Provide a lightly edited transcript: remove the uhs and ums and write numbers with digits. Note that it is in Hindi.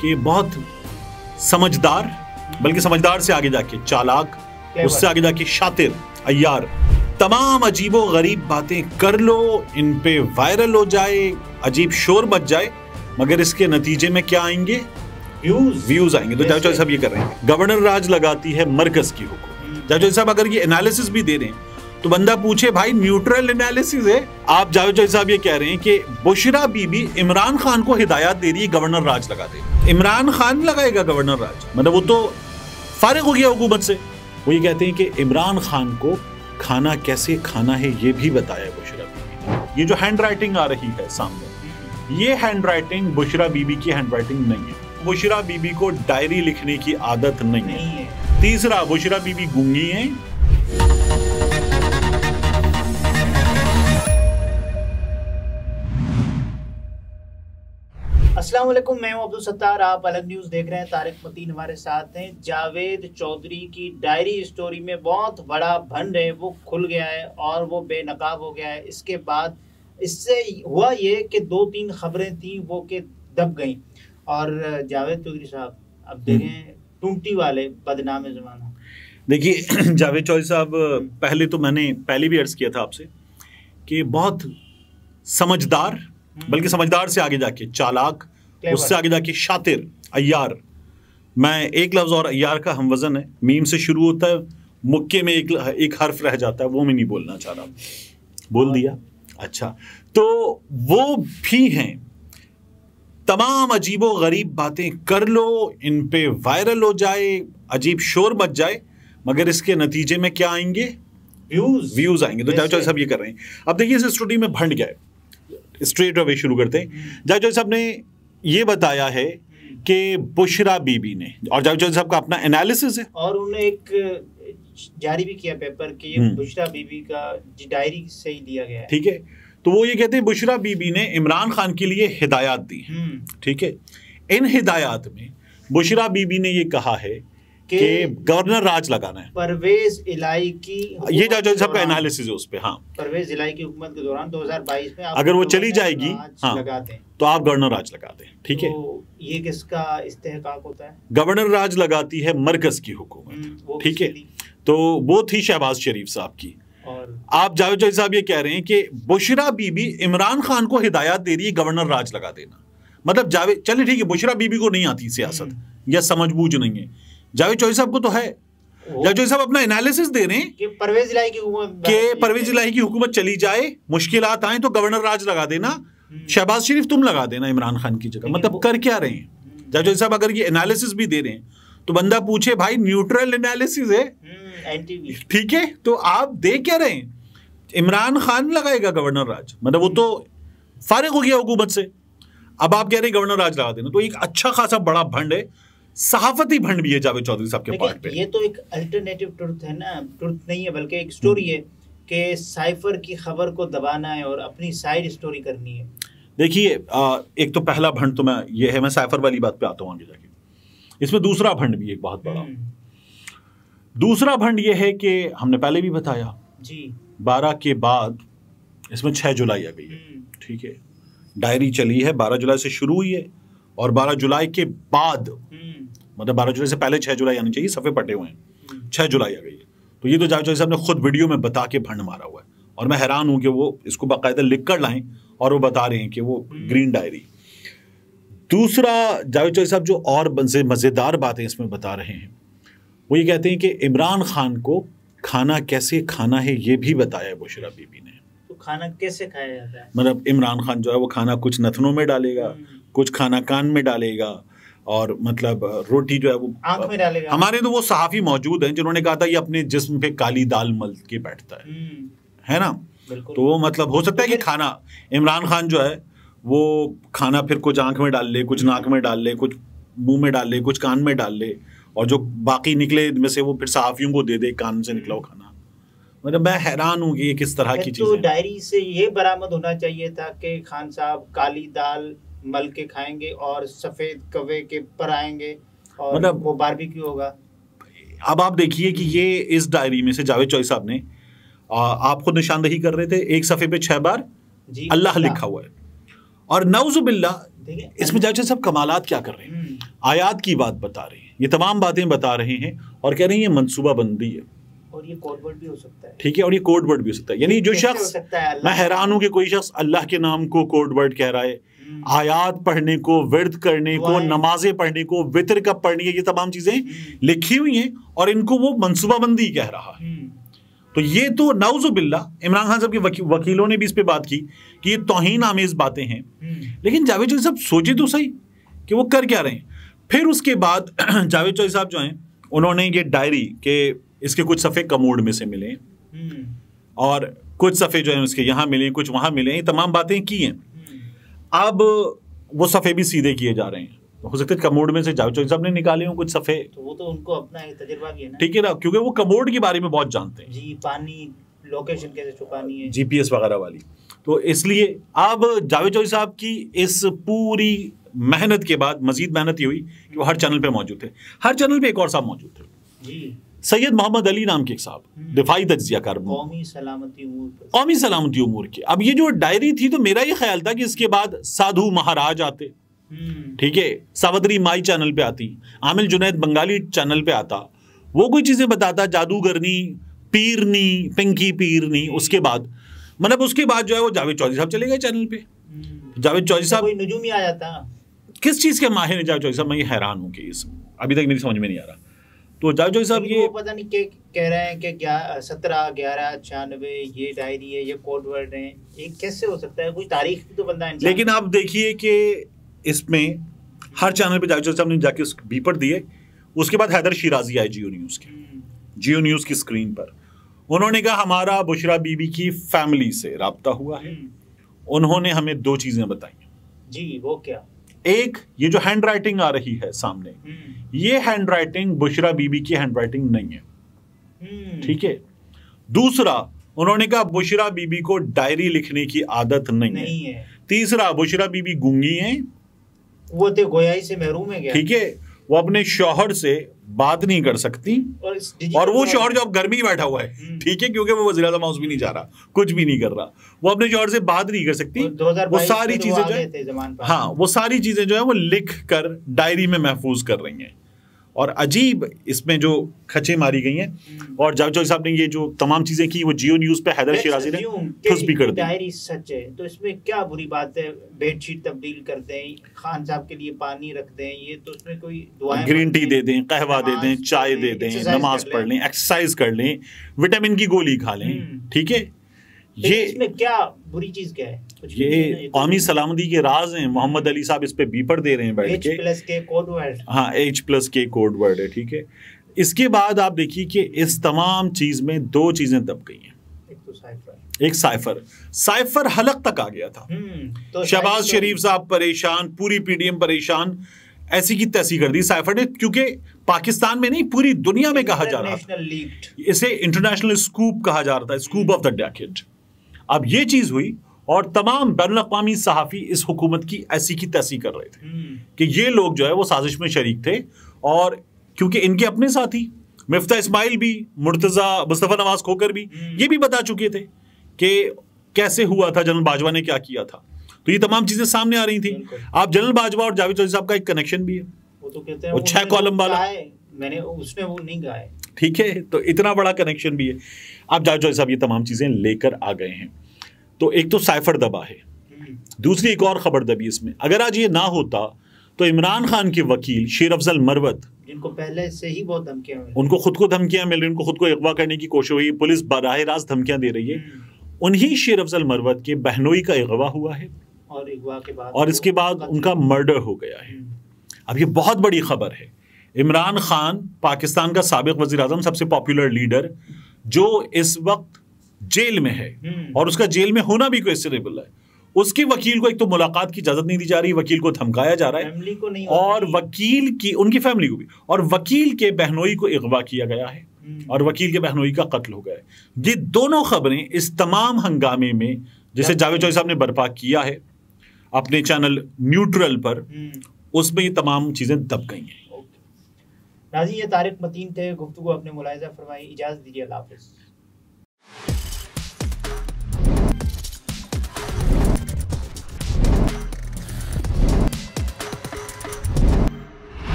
कि बहुत समझदार, बल्कि समझदार से आगे जाके चालाक, उससे आगे जाके शातिर, अय्यार, तमाम अजीबो गरीब बातें कर लो, इन पे वायरल हो जाए, अजीब शोर मच जाए, मगर इसके नतीजे में क्या आएंगे? व्यूज आएंगे। तो जावेद चौधरी साहब ये कर रहे हैं, गवर्नर राज लगाती है मरकज की हुकूमत। जावेद चौधरी साहब अगर ये एनालिसिस भी दे रहे हैं तो बंदा पूछे भाई न्यूट्रल एनालिसिस है। आप जावेद चौधरी साहब ये कह रहे हैं कि बुशरा बीबी इमरान खान को हिदायत दे रही है गवर्नर राज लगा दे। इमरान खान लगाएगा गवर्नर राज, मतलब वो तो फारिग हो गया हुकूमत से। वो ये कहते हैं कि इमरान खान को खाना कैसे खाना है ये भी बताया बुशरा बीबी ने। ये जो हैंड राइटिंग आ रही है सामने, ये हैंड राइटिंग बुशरा बीबी की हैंड राइटिंग नहीं है। बुशरा बीबी को डायरी लिखने की आदत नहीं है। तीसरा, बुशरा बीबी गूंगी हैं। अस्सलाम वालेकुम, मैं हूं अब्दुल सत्तार। आप अलग न्यूज़ देख रहे हैं। तारिक मतीन हमारे साथ हैं। जावेद चौधरी की डायरी स्टोरी में बहुत बड़ा भंड है, वो खुल गया है और वो बेनकाब हो गया है। इसके बाद इससे हुआ ये कि 2-3 खबरें थी वो कि दब गई। और जावेद चौधरी साहब अब देखें टूंटी वाले बदनाम ज़माना। देखिए जावेद चौधरी साहब, पहले तो मैंने पहले भी अर्ज किया था आपसे कि बहुत समझदार, बल्कि समझदार से आगे जाके चालाक, उससे आगे जाके शातिर, अय्यार। मैं एक लफ्ज और अय्यार का हमवजन है, मीम से शुरू होता है, मुक्के में एक हर्फ रह जाता है, वो मैं नहीं बोलना चाह रहा, बोल दिया। अच्छा, तो वो भी हैं। तमाम अजीबो गरीब बातें कर लो, इन पे वायरल हो जाए, अजीब शोर मच जाए, मगर इसके नतीजे में क्या आएंगे? व्यूज आएंगे। तो जावेद चौधरी साहब ये कर रहे हैं। अब देखिए इस स्टोरी में भंड गया है। स्ट्रेट अवे शुरू करते हैं। जावेद चौधरी साहब ने ये बताया है कि बुशरा बीबी ने, और जावेद चौधरी साहब का अपना एनालिसिस है, और उन्होंने एक जारी भी किया पेपर कि ये बुशरा बीबी का डायरी से ही दिया गया है। ठीक है, तो वो ये कहते हैं बुशरा बीबी ने इमरान खान के लिए हिदायत दी। ठीक है, इन हिदायत में बुशरा बीबी ने ये कहा है कि गवर्नर राज लगाना है। परवेज इलाही की, ये जावेद चौधरी साहब का एनालिसिस है उस पे। हाँ, परवेज इलाही की हुकूमत के दौरान 2022 में अगर वो चली जाएगी, हाँ, लगाते हैं तो आप गवर्नर राज लगा दें। ठीक है, तो ये किसका इस्तेहकाक होता है? गवर्नर राज लगाती है मरकज की हुकूमत। ठीक है, तो वो थी शहबाज शरीफ साहब की। और आप जावेद चौधरी साहब ये कह रहे हैं कि बुशरा बीबी इमरान खान को हिदायत दे रही है गवर्नर राज लगा देना। मतलब जावेद, चलिए ठीक है, बुशरा बीबी को नहीं आती सियासत या समझबूझ नहीं है, जावेद चौधरी साहब को तो है। जावेद चौधरी साहब अपना एनालिसिस दे रहे हैं कि परवेज इलाही की हुकूमत चली जाए, मुश्किलात आए तो गवर्नर राज लगा देना, शहबाज शरीफ तुम लगा देना इमरान खान की जगह। मतलब कर क्या रहे हैं जावेद चौधरी साहब? अगर ये एनालिसिस भी दे रहे हैं तो बंदा पूछे भाई न्यूट्रल एनालिसिस है, ठीक है, तो आप दे क्या रहे हैं? इमरान खान लगाएगा गवर्नर राज, मतलब वो तो फारिग हो गया हुकूमत से। अब आप कह रहे हैं गवर्नर राज लगा देना, तो एक अच्छा खासा बड़ा भंड है, सहाफती भंड भी है जावेद चौधरी साहब के पार्ट पे। ये तो एक अल्टरनेटिव ट्रुथ है ना, ट्रुथ नहीं है बल्कि एक स्टोरी है कि साइफर की खबर को दबाना है और अपनी साइड स्टोरी करनी है। देखिए एक तो पहला भंड तो मैं साइफर वाली बात पे आता हूँ आगे जाके। इसमें दूसरा भंड भी एक बहुत बड़ा। दूसरा भंड ये है कि हमने पहले भी बताया जी, 12 के बाद इसमें 6 जुलाई आ गई है। ठीक है, डायरी चली है 12 जुलाई से शुरू हुई है, और 12 जुलाई के बाद, मतलब 12 जुलाई से पहले 6 जुलाई आनी चाहिए, सफ़े पटे हुए हैं, 6 जुलाई आ गई है। तो ये तो जावेद चौधरी साहब ने खुद वीडियो में बता के भंड मारा हुआ है, और मैं हैरान हूं कि वो इसको बाकायदा लिख कर लाएं और वो बता रहे हैं कि वो ग्रीन डायरी। दूसरा, जावेद चौधरी साहब जो और मज़ेदार बातें इसमें बता रहे हैं, वो ये कहते हैं कि इमरान खान को खाना कैसे खाना है ये भी बताया बुशरा बीबी ने। तो खाना कैसे खाया जाता है? मतलब इमरान खान जो है वो खाना कुछ नथनों में डालेगा, कुछ खाना कान में डालेगा, और मतलब रोटी जो है वो आंख में डालेगा। हमारे तो वो सहाफ़ी मौजूद हैं जिन्होंने कहा था ये अपने जिस्म पे काली दाल मल के बैठता है ना। तो वो मतलब हो सकता है कि खाना इमरान खान जो है वो खाना फिर कुछ आंख में डाल ले, कुछ नाक में डाल ले, कुछ मुंह में डाल ले, कुछ कान में डाल ले, और जो बाकी निकले इनमें से वो फिर सहाफ़ियों को दे दे कान से निकला हुआ खाना। मतलब मैं हैरान हूँ कि ये किस तरह की चीज़ है। तो डायरी से ये बरामद होना चाहिए था कि खान साहब काली दाल मल के खाएंगे और सफेद कवे के पर आएंगे और मतलब वो बारबेक्यू होगा। अब आप देखिए कि ये इस डायरी में से जावेद चौधरी साहब ने आप खुद निशानदही कर रहे थे, एक सफ़े पे 6 बार अल्लाह लिखा हुआ है, और नऊज़ुबिल्लाह इसमें जावेद चौधरी साहब कमालात क्या कर रहे हैं। आयात की बात बता रहे हैं, ये तमाम बातें बता रहे हैं और कह रहे हैं ये मनसूबा बंदी है और ये कोड वर्ड भी हो सकता है। ठीक है, और ये कोड वर्ड भी हो सकता है। यानी जो शख्स, मैं हैरान हूं कि कोई शख्स अल्लाह के नाम को कोड वर्ड कह रहा है, आयात पढ़ने को, विर्द करने को, नमाजें पढ़ने को, वितर कब पढ़नी है, ये तमाम चीजें लिखी हुई हैं और इनको वो मनसूबाबंदी कह रहा है। तो ये तो नाउजुबिल्लाह, इमरान खान साहब के वकीलों ने भी इस पे बात की कि ये तौहीन आमेज बातें हैं। लेकिन जावेद चौधरी साहब सोचे तो सही कि वो कर क्या रहे हैं। फिर उसके बाद जावेद चौधरी साहब जो हैं, उन्होंने ये डायरी के इसके कुछ सफ़े कमोड में से मिले और कुछ सफ़े जो हैं उसके यहाँ मिले, कुछ वहाँ मिले, ये तमाम बातें की हैं। अब वो सफ़े भी सीधे किए जा रहे हैं। हो सकता है कमोड में से जावेद चौधरी साहब ने निकाले हों कुछ सफ़े, तो वो तो उनको अपना एक तजुर्बा भी है ना, ठीक है ना, क्योंकि वो कमोड के बारे में बहुत जानते हैं जी, पानी लोकेशन कैसे छुपानी है, GPS वगैरह वाली। तो इसलिए अब जावेद चौधरी साहब की इस पूरी मेहनत के बाद मजीद मेहनत ये हुई कि वो हर चैनल पे मौजूद थे। हर चैनल पे एक और साहब मौजूद थे जी, सैयद मोहम्मद अली नाम के एक साहब, दिफाई तज्जियाकार, कौमी सलामती उमूर के। अब ये जो डायरी थी, तो मेरा ये ख्याल था कि इसके बाद साधु महाराज आते, ठीक है, सावत्री माई चैनल पे आती, आमिल जुनैद बंगाली चैनल पे आता, वो कोई चीजें बताता, जादूगरनी, पीरनी, पिंकी पीरनी। उसके बाद मतलब उसके बाद जो है वो जावेद चौधरी साहब चले गए चैनल पे। जावेद चौधरी साहब, कोई नजूम ही आ जाता, किस चीज के माहिर है जावेद चौधरी साहब, मैं ये हैरान हूँ कि इस अभी तक मेरी समझ में नहीं आ रहा। तो जावेद चौधरी साहब ये पता नहीं क्या कह रहे हैं कि 17/11/96 ये डायरी है, ये कोड वर्ड है, ये कैसे हो सकता है? कोई तारीख भी तो बंदा, लेकिन आप देखिए कि इसमें हर चैनल पे जावेद चौधरी साहब ने जाके बीपर दिए। उसके बाद हैदर शिराजी आए जियो न्यूज़ के, जियो न्यूज़ की स्क्रीन पर। उन्होंने कहा हमारा बुशरा बीबी की फैमिली से राब्ता हुआ है। उन्होंने हमें दो चीजें बताई जी, वो क्या? एक, ये जो हैंड राइटिंग आ रही है सामने, ये हैंड राइटिंग बुशरा बीबी की हैंड राइटिंग नहीं है, ठीक है। दूसरा, उन्होंने कहा बुशरा बीबी को डायरी लिखने की आदत नहीं है। तीसरा, बुशरा बीबी गूंगी है, वो तो गोयाई से महरूम है, ठीक है, वो अपने शौहर से बात नहीं कर सकती, और वो शौहर जो अब घर में ही बैठा हुआ है, ठीक है, क्योंकि वो वज़ीर आज़म हाउस भी नहीं जा रहा, कुछ भी नहीं कर रहा, वो अपने शौहर से बात नहीं कर सकती। वो सारी चीजें जो है, हाँ, वो सारी चीजें जो है वो लिख कर डायरी में महफूज कर रही हैं। और अजीब इसमें जो खचे मारी गई हैं। और जावेद चौधरी साहब ने ये जो तमाम चीजें की, वो जियो न्यूज़ पे हैदर शिराजी ने ठुस भी कर दी। डायरी सच है तो इसमें क्या बुरी बात है? बेडशीट तब्दील कर दें, खान साहब के लिए पानी रख दें, ये तो उसमें कोई दुआएं, ग्रीन टी दे दें, कहवा दे दें, चाय दे दें, नमाज पढ़ लें, एक्सरसाइज कर लें, विटामिन की गोली खा लें, ठीक है। ये इसमें क्या बुरी चीज क्या है? ये कौमी सलामती के राज हैं। मोहम्मद अली साहब इस पे बीपर दे रहे हैं बैठ के। H+K कोड वर्ड, हाँ, H+K कोड वर्ड है, ठीक है। इसके बाद आप देखिए कि इस तमाम चीज में दो चीजें दब गई हैं। एक साइफर हलक तक आ गया था। तो शहबाज शरीफ साहब परेशान, पूरी PDM परेशान, ऐसी की तैसी कर दी साइफर ने, क्योंकि पाकिस्तान में नहीं पूरी दुनिया में कहा जा रहा था, इसे इंटरनेशनल स्कूप कहा जा रहा था, स्कूप ऑफ द डेकेड। अब ये चीज हुई और तमाम बैनुल-अक़वामी सहाफ़ी इस हुकूमत की ऐसी की तैसी कर रहे थे कि ये लोग जो है वो साजिश में शरीक थे। और क्योंकि इनके अपने साथी मिफ्ता इस्माइल भी, मुर्तज़ा मुस्तफ़ा नवाज खोकर भी ये भी बता चुके थे कि कैसे हुआ था, जनरल बाजवा ने क्या किया था। तो ये तमाम चीजें सामने आ रही थी। आप जनरल बाजवा और जावेद चौधरी साहब का एक कनेक्शन भी है, वो तो कहते हैं वो 6 कॉलम वाला, मैंने उसने वो नहीं कहा है, ठीक है। तो इतना बड़ा कनेक्शन भी है। आप जावेद चौधरी साहब ये तमाम चीजें लेकर आ गए हैं। तो एक तो साइफर दबा है, दूसरी एक और खबर दबी इसमें। अगर आज ये ना होता तो इमरान खान के वकील शेर अफजल मरवत, जिनको पहले से ही बहुत धमकियां मिल रही, उनको खुद को धमकियां मिल रही, उनको खुद को अगवा करने की कोशिश हुई, पुलिस बराह रास्त धमकियां दे रही है, उन्हीं शेर अफजल मरवत के बहनोई का अगवा हुआ है और अगवा के बाद और इसके बाद उनका मर्डर हो गया है। अब ये बहुत बड़ी खबर है। इमरान खान पाकिस्तान का साबिक वजीर आजम, सबसे पॉपुलर लीडर, जो इस वक्त जेल में है और उसका जेल में होना भी क्वेश्चनेबल है, उसके वकील को एक तो मुलाकात की इजाजत नहीं दी जा रही, वकील को धमकाया जा रहा है, को नहीं और वकील की, उनकी फैमिली को भी, और वकील के बहनोई को अगवा किया गया है और वकील के बहनोई का कत्ल हो गया है। ये दोनों खबरें इस तमाम हंगामे में, जिसे जावेद चौधरी साहब ने बर्पा किया है अपने चैनल न्यूट्रल पर, उसमें ये तमाम चीजें दब गई हैं। नाज़रीन, ये तारिक मतीन थे, गुफ्तगू अपने मुलाहिज़ा फरमाई। इजाज़त दीजिए, अल्लाह हाफ़िज़।